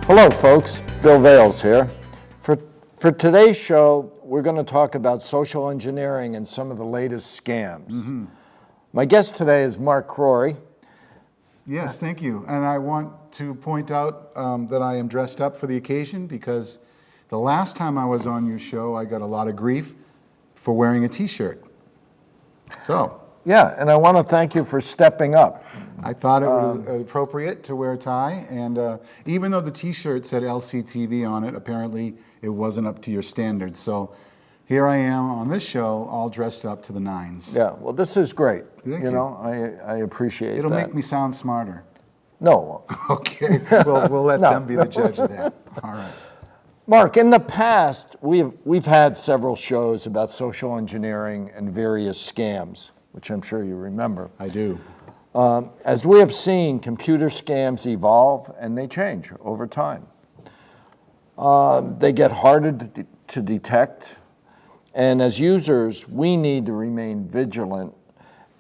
Hello folks, Bill Vales here. For today's show, we're going to talk about social engineering and some of the latest scams. Mm-hmm. My guest today is Mark Crory. Yes, thank you. And I want to point out that I am dressed up for the occasion because the last time I was on your show, I got a lot of grief for wearing a t-shirt. So. Yeah, and I want to thank you for stepping up. I thought it was appropriate to wear a tie, and even though the t-shirt said LCTV on it, apparently it wasn't up to your standards. So here I am on this show, all dressed up to the nines. Yeah, well, this is great. Thank you. know, I appreciate It'll that. make me sound smarter. No. Okay, we'll let them be the judge of that. All right. Mark, in the past, we've had several shows about social engineering and various scams, which I'm sure you remember. I do. As we have seen, computer scams evolve and they change over time. They get harder to detect, and as users, we need to remain vigilant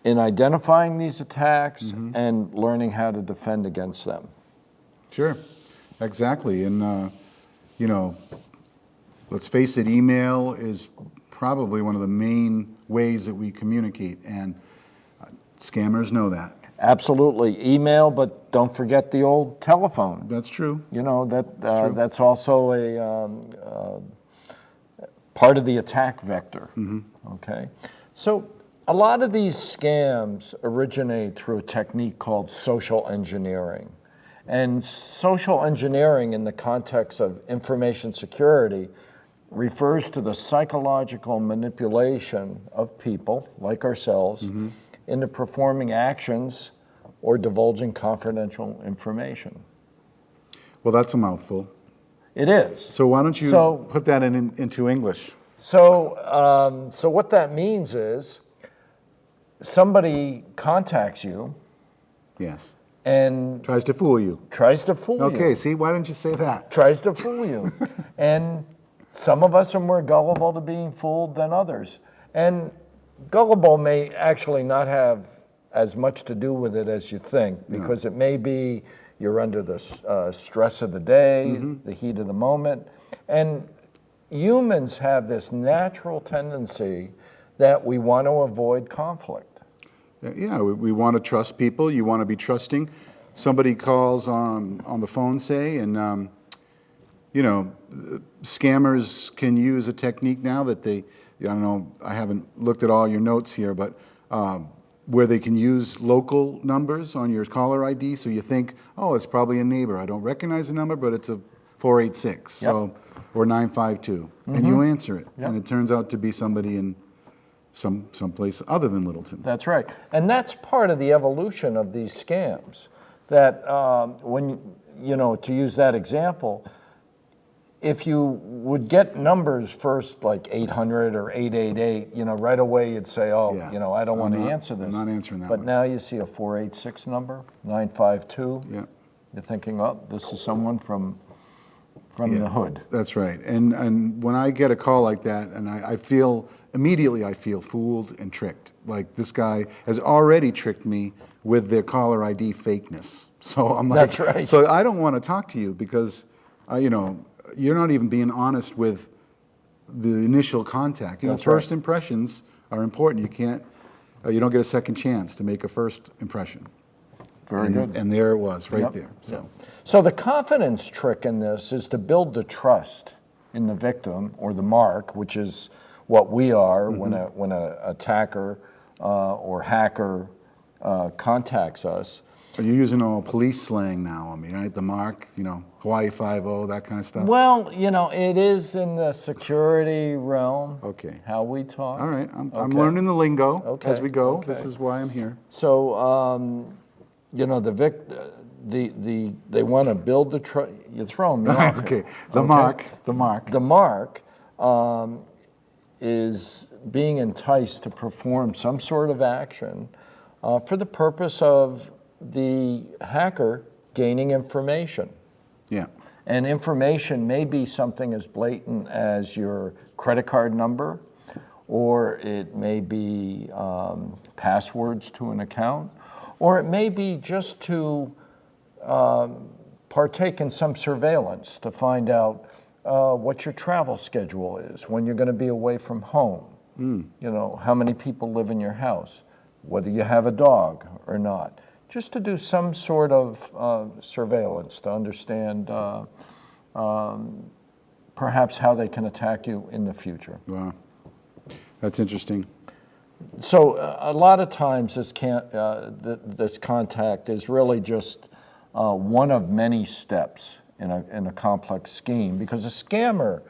in identifying these attacks and learning how to defend against them. Sure, exactly. And, you know, let's face it, email is probably one of the main ways that we communicate, and scammers know that. Absolutely, email, but don't forget the old telephone. That's true. You know, that's also a part of the attack vector, okay? So a lot of these scams originate through a technique called social engineering. And social engineering in the context of information security refers to the psychological manipulation of people, like ourselves, into performing actions or divulging confidential information. Well, that's a mouthful. It is. So why don't you put that into English? So, so what that means is somebody contacts you. Yes. And tries to fool you. Tries to fool you. Okay, see, why didn't you say that? Tries to fool you. And some of us are more gullible to being fooled than others. And gullible may actually not have as much to do with it as you think, because it may be you're under the stress of the day, the heat of the moment. And humans have this natural tendency that we want to avoid conflict. Yeah, we want to trust people. You want to be trusting. Somebody calls on the phone, say, and you know, scammers can use a technique now that they, I don't know, I haven't looked at all your notes here, but where they can use local numbers on your caller ID, so you think, oh, it's probably a neighbor. I don't recognize the number, but it's a 486, so, or 952, and you answer it, and it turns out to be somebody in someplace other than Littleton. That's right, and that's part of the evolution of these scams. That when, you know, to use that example, if you would get numbers first like 800 or 888, you know, right away you'd say, oh, you know, I don't want to answer this. I'm not answering that But one. now you see a 486 number, 952. Yeah. You're thinking, oh, this is someone from the hood. That's right. And when I get a call like that, and I feel, immediately I feel fooled and tricked. Like this guy has already tricked me with their caller ID fakeness. So I'm like, that's right. So I don't want to talk to you because, you know, you're not even being honest with the initial contact. You know, first impressions are important. You can't, you don't get a second chance to make a first impression. Very good. And there it was, right there. So the confidence trick in this is to build the trust in the victim or the mark, which is what we are when an attacker or hacker contacts us. Are you using all police slang now? I mean, right? The mark, you know, Hawaii 5-0, that kind of stuff? Well, you know, it is in the security realm. Okay. How we talk. All right. I'm learning the lingo as we go. Okay. This is why I'm here. So, you know, they want to build the trust. You throw them off. Okay. The mark. The mark is being enticed to perform some sort of action for the purpose of the hacker gaining information. Yeah. And information may be something as blatant as your credit card number, or it may be passwords to an account, or it may be just to partake in some surveillance to find out what your travel schedule is, when you're going to be away from home, you know, how many people live in your house, whether you have a dog or not, just to do some sort of surveillance to understand perhaps how they can attack you in the future. Wow, that's interesting. So a lot of times this contact is really just one of many steps in a complex scheme, because a scammer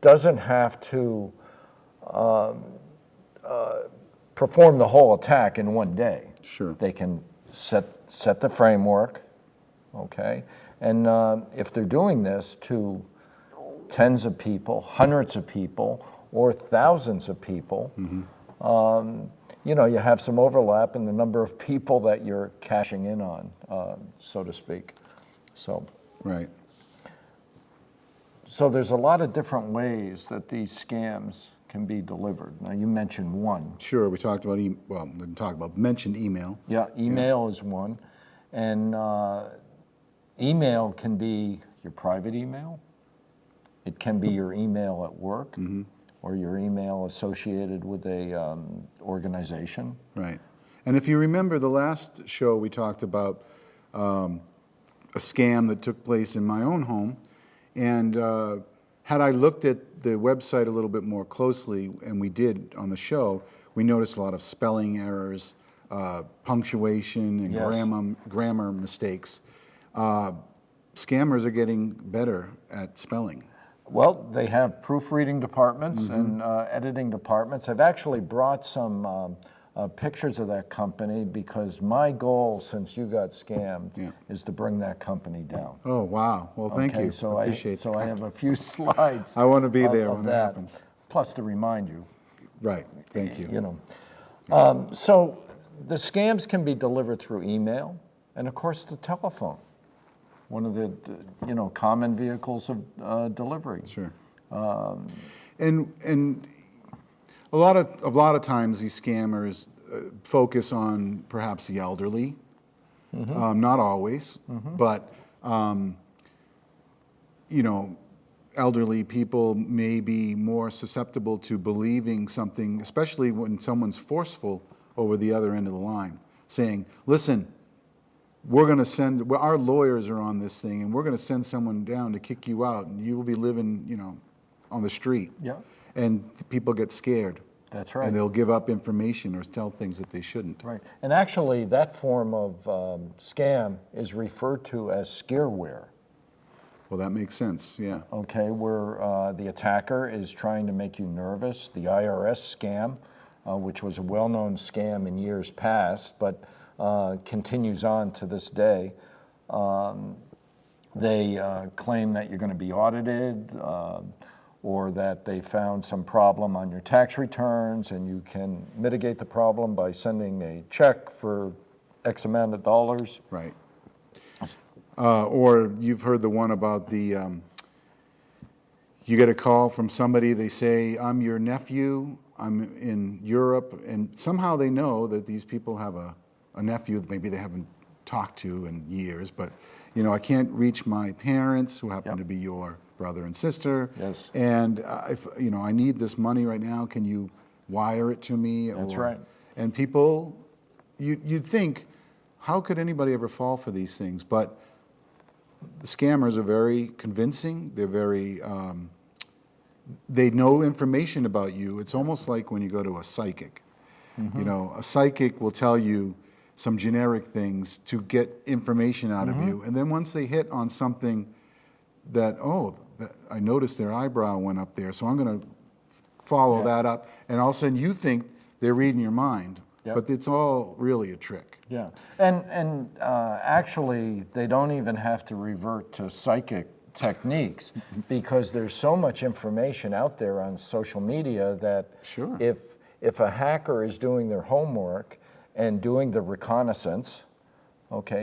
doesn't have to perform the whole attack in one day. Sure. They can set the framework, okay? And if they're doing this to tens of people, hundreds of people, or thousands of people, you know, you have some overlap in the number of people that you're cashing in on, so to speak. So. Right. So there's a lot of different ways that these scams can be delivered. Now, you mentioned one. Sure, we talked about, mentioned email. Yeah, email is one. And email can be your private email. It can be your email at work, or your email associated with a organization. Right. And if you remember the last show, we talked about a scam that took place in my own home. And had I looked at the website a little bit more closely, and we did on the show, we noticed a lot of spelling errors, punctuation, and Yes. grammar mistakes. Scammers are getting better at spelling. Well, they have proofreading departments and editing departments. I've actually brought some pictures of that company, because my goal since you got scammed is to bring that company down. Oh, wow. Well, thank you. So Appreciate that. I have a few slides. I want to be of- there of when that happens. Plus to remind you. Right. Thank you. You know, so the scams can be delivered through email and, of course, the telephone. One of the common vehicles of delivery. Sure. And a lot of times these scammers focus on perhaps the elderly. Not always, but elderly people may be more susceptible to believing something, especially when someone's forceful over the other end of the line, saying, "Listen, we're going to send, our lawyers are on this thing, and we're going to send someone down to kick you out, and you will be living, on the street." Yeah. And people get scared. That's right. And they'll give up information or tell things that they shouldn't. Right. And actually, that form of scam is referred to as scareware. Well, that makes sense, yeah. Okay, where the attacker is trying to make you nervous. The IRS scam, which was a well-known scam in years past, but continues on to this day. They claim that you're going to be audited, or that they found some problem on your tax returns, and you can mitigate the problem by sending a check for X amount of dollars. Right. Or you've heard the one about the, you get a call from somebody, they say, "I'm your nephew, I'm in Europe," and somehow they know that these people have a nephew that maybe they haven't talked to in years, but, "I can't reach my parents, who happen to be your brother and sister. Yes. And if I need this money right now, can you wire it to me?" That's right. And people, you'd think, how could anybody ever fall for these things? But the scammers are very convincing. They're very, they know information about you. It's almost like when you go to a psychic. A psychic will tell you some generic things to get information out of you. And then once they hit on something that, I noticed their eyebrow went up there, so I'm going to follow that up. And all of a sudden you think they're reading your mind, but it's all really a trick. Yeah, and actually, they don't even have to revert to psychic techniques, because there's so much information out there on social media that if a hacker is doing their homework and doing the reconnaissance,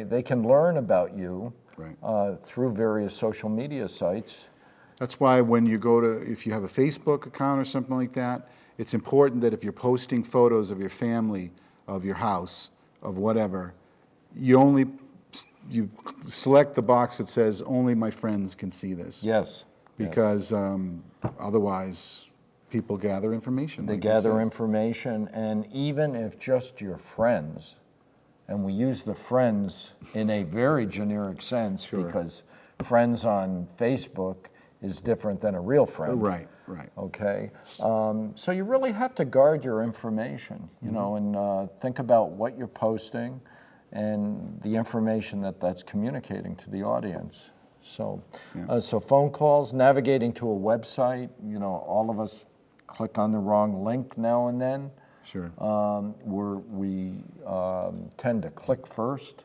they can learn about you through various social media sites. That's why when you go to, if you have a Facebook account or something like that, it's important that if you're posting photos of your family, of your house, of whatever, you only you select the box that says only my friends can see this. Yes. Because otherwise people gather information. They gather information, and even if just your friends, and we use the friends in a very generic sense because friends on Facebook is different than a real friend. Right. Okay, so you really have to guard your information, you know, and think about what you're posting and the information that's communicating to the audience. So, so phone calls, navigating to a website, you know, all of us click on the wrong link now and then. Sure. We tend to click first,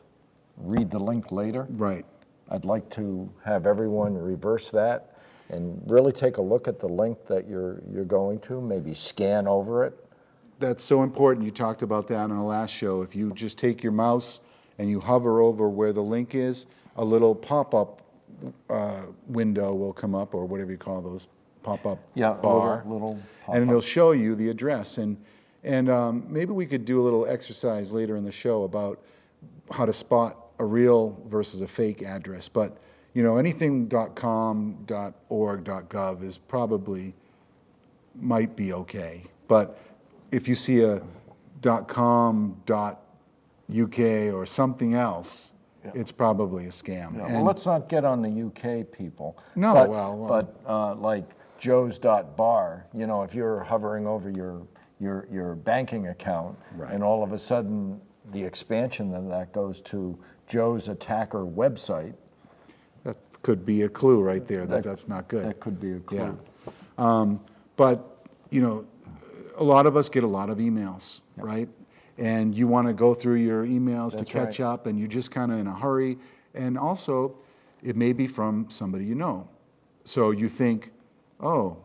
read the link later. Right. I'd like to have everyone reverse that and really take a look at the link that you're going to, maybe scan over it. That's so important. You talked about that on the last show. If you just take your mouse and you hover over where the link is, a little pop-up window will come up, or whatever you call those, pop-up bar, little pop-up. And it'll show you the address. And maybe we could do a little exercise later in the show about how to spot a real versus a fake address. But you know, anything .com, .org, .gov is probably might be okay. But if you see a .com, .uk, or something else, it's probably a scam. Yeah, well, let's not get on the UK people. No, but like joes.bar, you know, if you're hovering over your banking account, and all of a sudden the expansion of that goes to Joe's attacker website. That could be a clue right there that's not good. That could be a clue. Yeah. But, you know, a lot of us get a lot of emails, right? And you want to go through your emails to catch up, and you're just kind of in a hurry. And also, it may be from somebody you know. So you think, oh,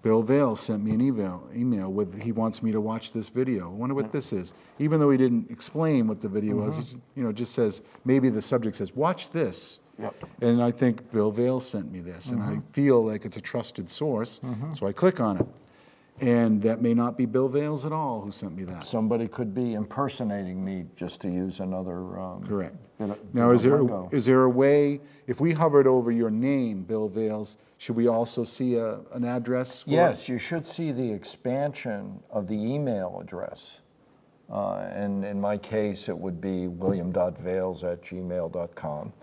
Bill Vales sent me an email with, he wants me to watch this video. I wonder what this is. Even though he didn't explain what the video was, he just says, maybe the subject says, watch this. And I think Bill Vales sent me this, and I feel like it's a trusted source, so I click on it. And that may not be Bill Vales at all who sent me that. Somebody could be impersonating me, just to use another correct. Now, is there a way, if we hovered over your name, Bill Vales, should we also see an address? Yes, you should see the expansion of the email address. And in my case, it would be william.vales@gmail.com.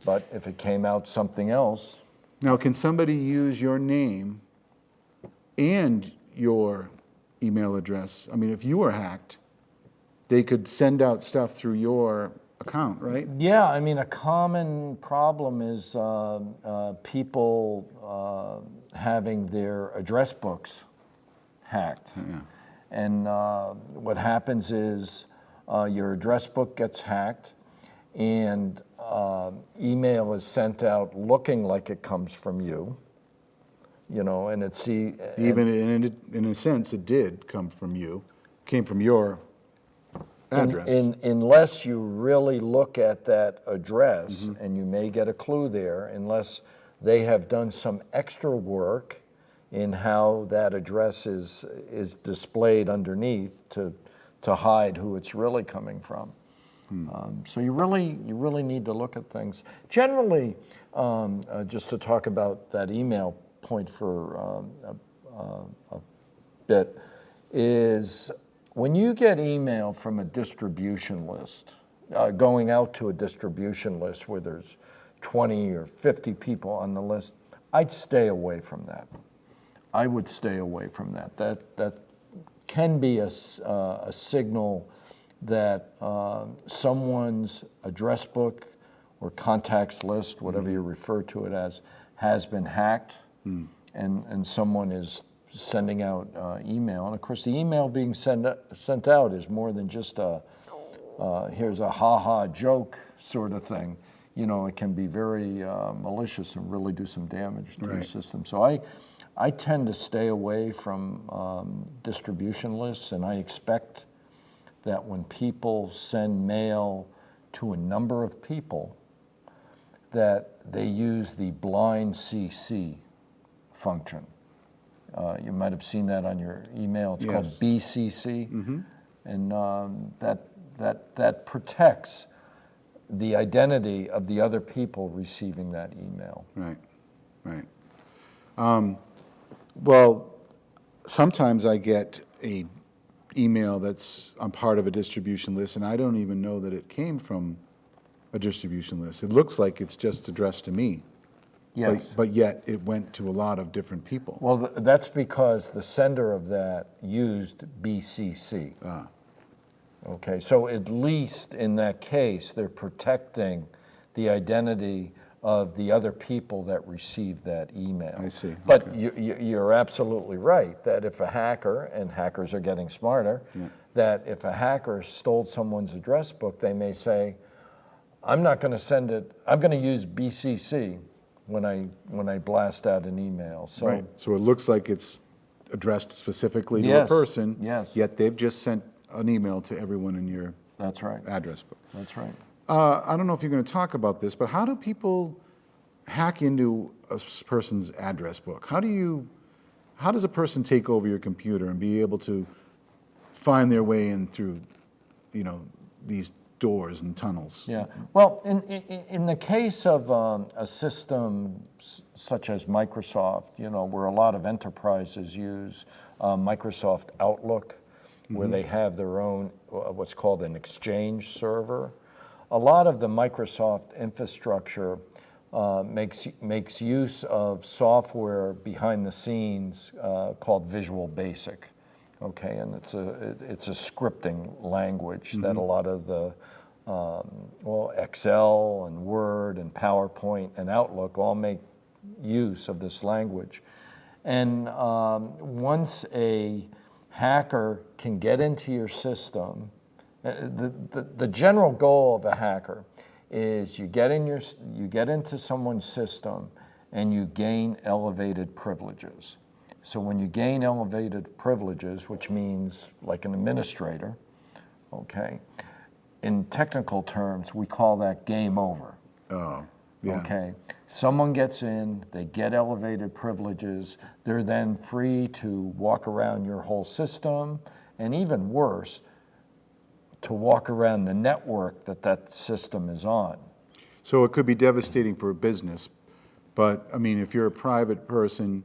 But if it came out something else. Now, can somebody use your name and your email address? I mean, if you were hacked, they could send out stuff through your account, right? Yeah, I mean, a common problem is people having their address books hacked. And what happens is your address book gets hacked, and email is sent out looking like it comes from you. You know, and it's even in a sense, it did come from you, came from your address. Unless you really look at that address, and you may get a clue there, unless they have done some extra work in how that address is displayed underneath to hide who it's really coming from. So you really need to look at things. Generally, just to talk about that email point for a bit, is when you get email from a distribution list, going out to a distribution list where there's 20 or 50 people on the list, I'd stay away from that. I would stay away from that. That can be a signal that someone's address book or contacts list, whatever you refer to it as, has been hacked, and someone is sending out email. And of course, the email being sent out is more than just a here's a ha-ha joke sort of thing. You know, it can be very malicious and really do some damage to the system. So I tend to stay away from distribution lists, and I expect that when people send mail to a number of people, that they use the blind CC function. You might have seen that on your email. It's called BCC, and that protects the identity of the other people receiving that email. Right, right. Well, sometimes I get a email I'm part of a distribution list, and I don't even know that it came from a distribution list. It looks like it's just addressed to me. Yes. But yet it went to a lot of different people. Well, that's because the sender of that used BCC. Okay, so at least in that case, they're protecting the identity of the other people that received that email. I see. But Okay. you're absolutely right that if a hacker, and hackers are getting smarter, that if a hacker stole someone's address book, they may say, I'm not going to send it, I'm going to use BCC when I blast out an email. So, Right. So it looks like it's addressed specifically to a person, yet they've just sent an email to everyone in your that's right. address book. That's right. I don't know if you're going to talk about this, but how do people hack into a person's address book? How does a person take over your computer and be able to find their way in through, these doors and tunnels? Yeah. Well, in the case of a system such as Microsoft, where a lot of enterprises use Microsoft Outlook, where they have their own what's called an Exchange server. A lot of the Microsoft infrastructure makes use of software behind the scenes called Visual Basic, okay, and it's a scripting language that a lot of the Excel and Word and PowerPoint and Outlook all make use of this language, and once a hacker can get into your system. The general goal of a hacker is you get into someone's system and you gain elevated privileges. So when you gain elevated privileges, which means like an administrator, okay, in technical terms, we call that game over. Oh, yeah. Okay, someone gets in, they get elevated privileges, they're then free to walk around your whole system, and even worse, to walk around the network that system is on. So it could be devastating for a business, but I mean, if you're a private person,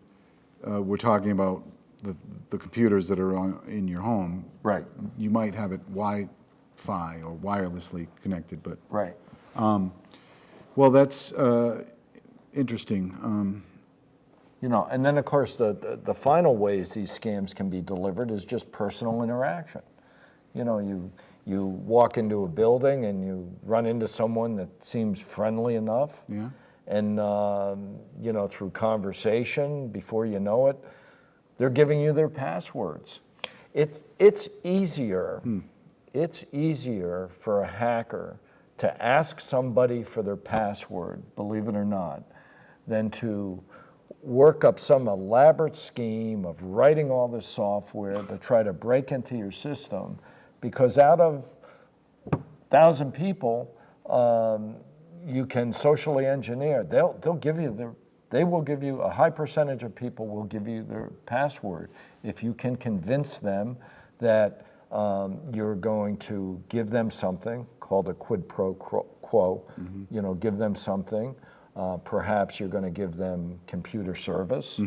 we're talking about the computers that are in your home. Right. You might have it Wi-Fi or wirelessly connected, but right. Well, that's interesting. And then of course the final ways these scams can be delivered is just personal interaction. You walk into a building and you run into someone that seems friendly enough. Yeah. And through conversation, before you know it, they're giving you their passwords. It's easier. It's easier for a hacker to ask somebody for their password, believe it or not, than to work up some elaborate scheme of writing all this software to try to break into your system, because out of 1,000 people, you can socially engineer. They will give you a high percentage of people will give you their password if you can convince them that you're going to give them something called a quid pro quo. Give them something. Perhaps you're going to give them computer service,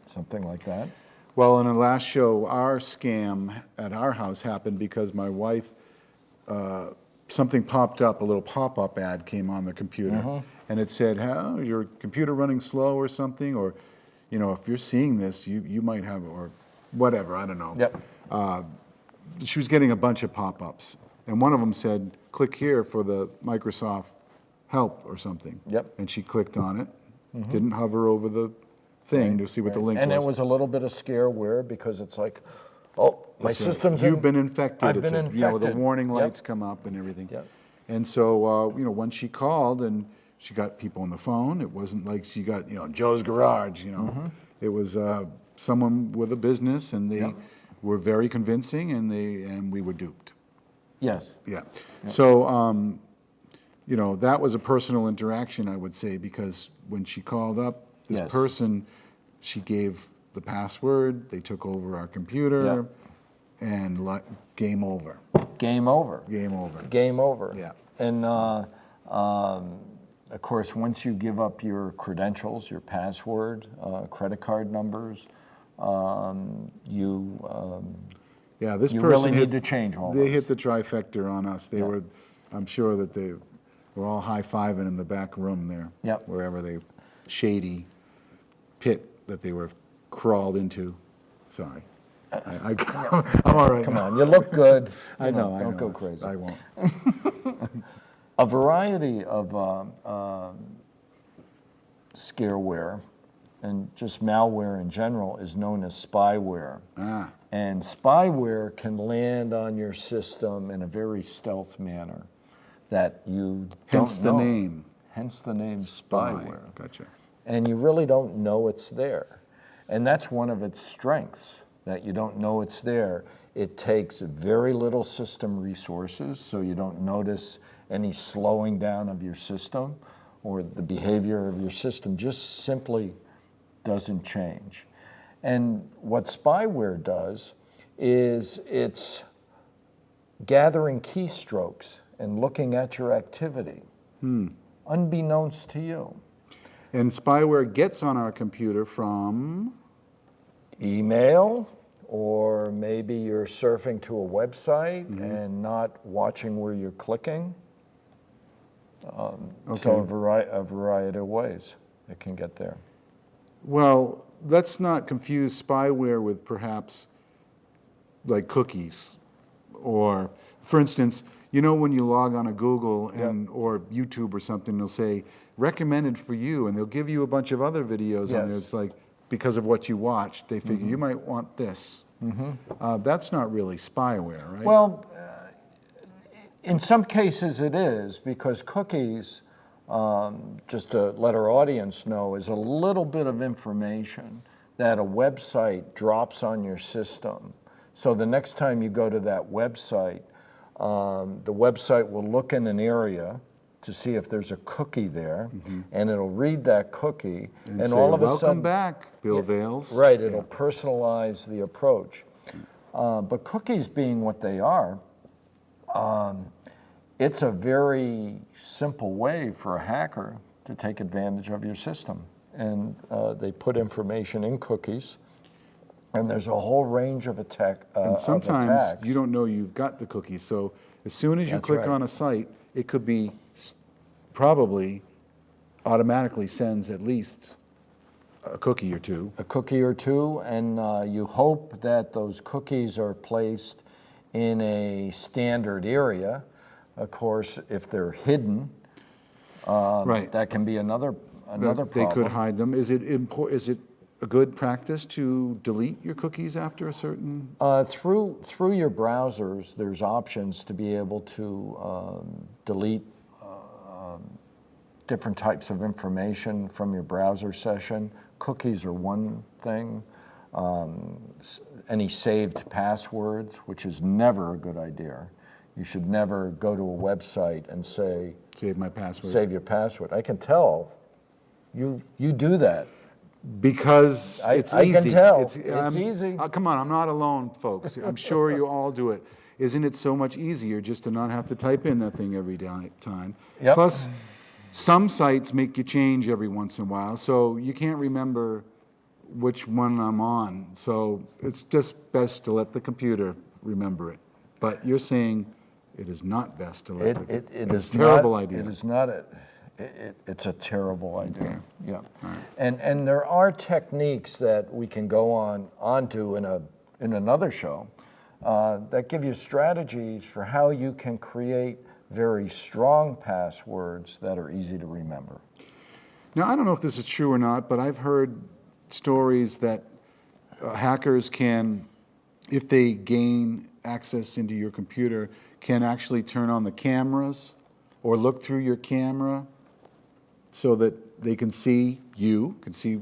something like that. Well, in the last show, our scam at our house happened because my wife, something popped up, a little pop-up ad came on the computer, and it said, "How your computer running slow or something?" Or, if you're seeing this, you might have, or whatever, I don't know. Yep. She was getting a bunch of pop-ups, and one of them said, "Click here for the Microsoft help," or something. Yep. And she clicked on it, didn't hover over the thing to see what the link and was. it was a little bit of scareware because it's like, oh, my system's You've been infected. I've been infected. The warning lights come up and everything. Yep. And so, when she called and she got people on the phone, it wasn't like she got, Joe's Garage, It was someone with a business, and they were very convincing, and we were duped. Yes. Yeah. So, that was a personal interaction, I would say, because when she called up, this person, she gave the password, they took over our computer, and game over. Game over. Game over. Game over. Yeah. And Of course, once you give up your credentials, your password, credit card numbers, Yeah, this you person really need to change all they those. hit the trifecta on us. They were, I'm sure that they were all high-fiving in the back room there. Yep. Wherever they, shady pit that they were crawled into. Sorry. I'm all right Come now. on, you look good. I know, I know. Don't go It's- crazy. I won't. A variety of scareware and just malware in general is known as spyware. Ah, And spyware can land on your system in a very stealth manner that you hence don't the know. name. Hence the name Spy. spyware. Gotcha. And you really don't know it's there. And that's one of its strengths, that you don't know it's there. It takes very little system resources, so you don't notice any slowing down of your system, or the behavior of your system just simply doesn't change. And what spyware does is it's gathering keystrokes and looking at your activity, unbeknownst to you. And spyware gets on our computer from, Email, or maybe you're surfing to a website and not watching where you're clicking. So a variety of ways it can get there. well, let's not confuse spyware with perhaps like cookies. Or, for instance, you know when you log on to Google and or YouTube or something, they'll say, recommended for you, and they'll give you a bunch of other videos on there. Yes. It's like, because of what you watched, they figure you might want this. That's not really spyware, right? Well, in some cases it is, because cookies, just to let our audience know, is a little bit of information that a website drops on your system. So the next time you go to that website, the website will look in an area to see if there's a cookie there, and it'll read that cookie, and say, all of a welcome sudden, back, Bill Vales. right, it'll personalize the approach. But cookies being what they are, it's a very simple way for a hacker to take advantage of your system. And they put information in cookies, and there's a whole range of attack. And sometimes attacks. you don't know you've got the cookies. So as soon as you That's click right. on a site, it could be probably automatically sends at least a cookie or two. A cookie or two, and you hope that those cookies are placed in a standard area. Of course, if they're hidden, Right. that can be another problem. They could hide them. Is it a good practice to delete your cookies after a certain? Through your browsers, there's options to be able to delete different types of information from your browser session. Cookies are one thing. Any saved passwords, which is never a good idea. You should never go to a website and say, Save my password. save your password. I can tell you do that. Because it's I easy. can tell. It's easy. Come on, I'm not alone, folks. I'm sure you all do it. Isn't it so much easier just to not have to type in that thing every time? Yep. Plus, some sites make you change every once in a while, so you can't remember which one I'm on. So it's just best to let the computer remember it. But you're saying it is not best to let It it's is a terrible not, idea. It is not it's a terrible idea. Yeah. And there are techniques that we can go onto in another show that give you strategies for how you can create very strong passwords that are easy to remember. Now, I don't know if this is true or not, but I've heard stories that hackers can, if they gain access into your computer, can actually turn on the cameras or look through your camera so that they can see you, can see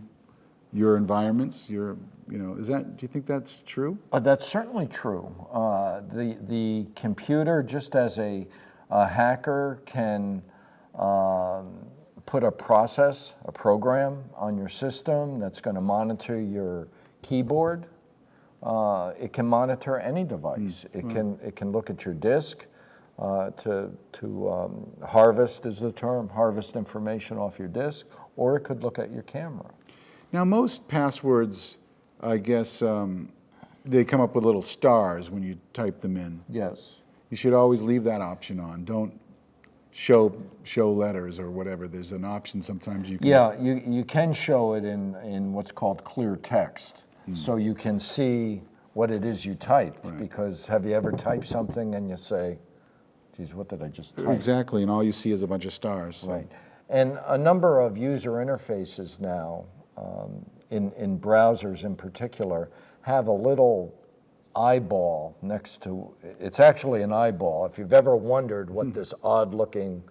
your environments, do you think that's true? That's certainly true. The computer, just as a hacker can put a program on your system that's going to monitor your keyboard. It can monitor any device. It can look at your disk. harvest is the term, harvest information off your disk, or it could look at your camera. Now, most passwords, I guess, they come up with little stars when you type them in. Yes. You should always leave that option on. Don't show letters or whatever. There's an option sometimes you can. Yeah, you can show it in what's called clear text, so you can see what it is you typed. Right. Because have you ever typed something and you say, geez, what did I just type? Exactly, and all you see is a bunch of stars. So. Right. And a number of user interfaces now, in browsers in particular, have a little eyeball next to, it's actually an eyeball. If you've ever wondered what this odd looking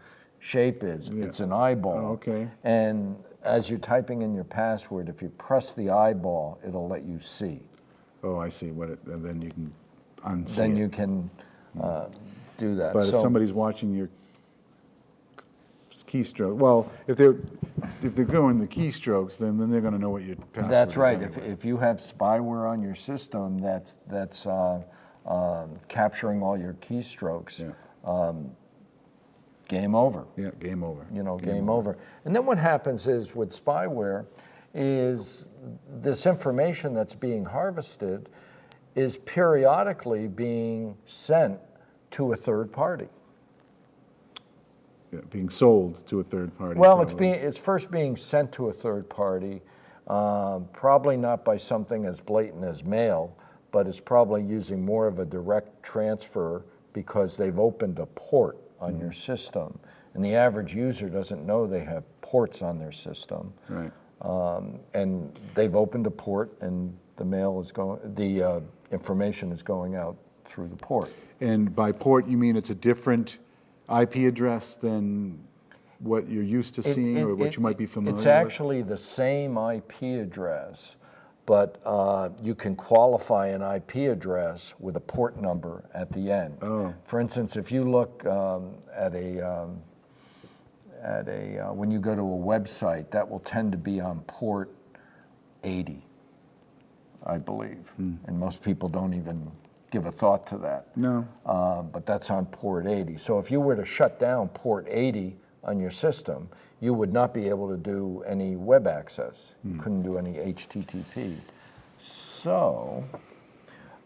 shape is, it's an eyeball. Oh, okay. And as you're typing in your password, if you press the eyeball, it'll let you see. Oh, I see. And then you can unsee Then it. you can do that. But if somebody's watching your keystroke, well, if they're going the keystrokes, then they're going to know what your password That's is right. anyway. If you have spyware on your system that's capturing all your keystrokes, game over. Yeah, game over. Game over. And then what happens is with spyware is this information that's being harvested is periodically being sent to a third party. Yeah, being sold to a third party. Well, probably. it's first being sent to a third party, probably not by something as blatant as mail, but it's probably using more of a direct transfer because they've opened a port on your system. And the average user doesn't know they have ports on their system. Right. And they've opened a port and the information is going out through the port. And by port, you mean it's a different IP address than what you're used to seeing or what you might be familiar with? It's actually the same IP address, but you can qualify an IP address with a port number at the end. Oh. For instance, if you look when you go to a website, that will tend to be on port 80, I believe. And most people don't even give a thought to that. No. But that's on port 80. So if you were to shut down port 80 on your system, you would not be able to do any web access. You couldn't do any HTTP. So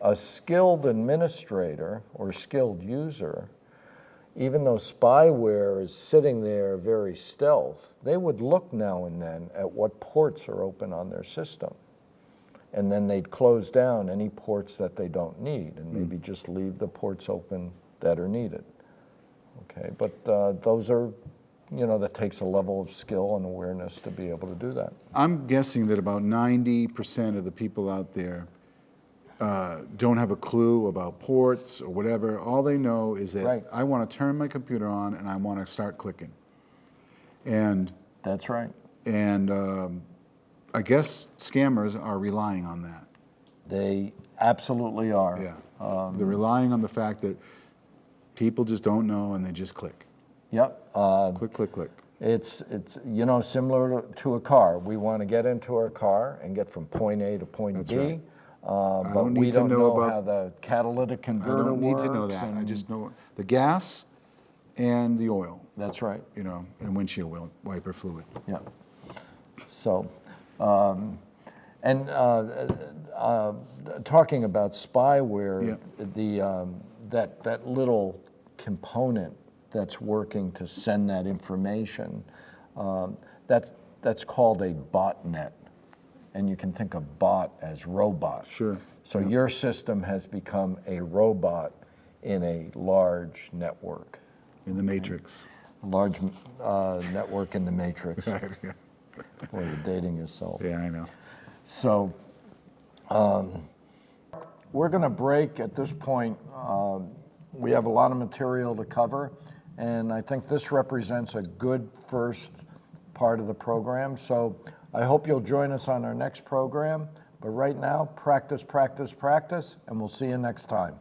a skilled administrator or skilled user, even though spyware is sitting there very stealth, they would look now and then at what ports are open on their system. And then they'd close down any ports that they don't need and maybe just leave the ports open that are needed. Okay, but those are, that takes a level of skill and awareness to be able to do that. I'm guessing that about 90% of the people out there don't have a clue about ports or whatever. All they know is that Right. I want to turn my computer on and I want to start clicking. And That's right. And I guess scammers are relying on that. They absolutely are. Yeah. They're relying on the fact that people just don't know and they just click. Yep. Click, click, click. It's similar to a car. We want to get into our car and get from point A to point That's B. right. But don't we need to don't know know about- how the catalytic I converter don't need works. to know that. I and- just know the gas and the oil, That's right. and windshield wiper fluid. Yeah. So, talking about spyware, that little component that's working to send that information, that's called a botnet, and you can think of bot as robot. Sure. So your system has become a robot in a large network. In the matrix. A large network in the matrix. Yeah. Boy, you're dating yourself. Yeah, I know. So we're going to break at this point. We have a lot of material to cover, and I think this represents a good first part of the program. So I hope you'll join us on our next program. But right now, practice, practice, practice, and we'll see you next time.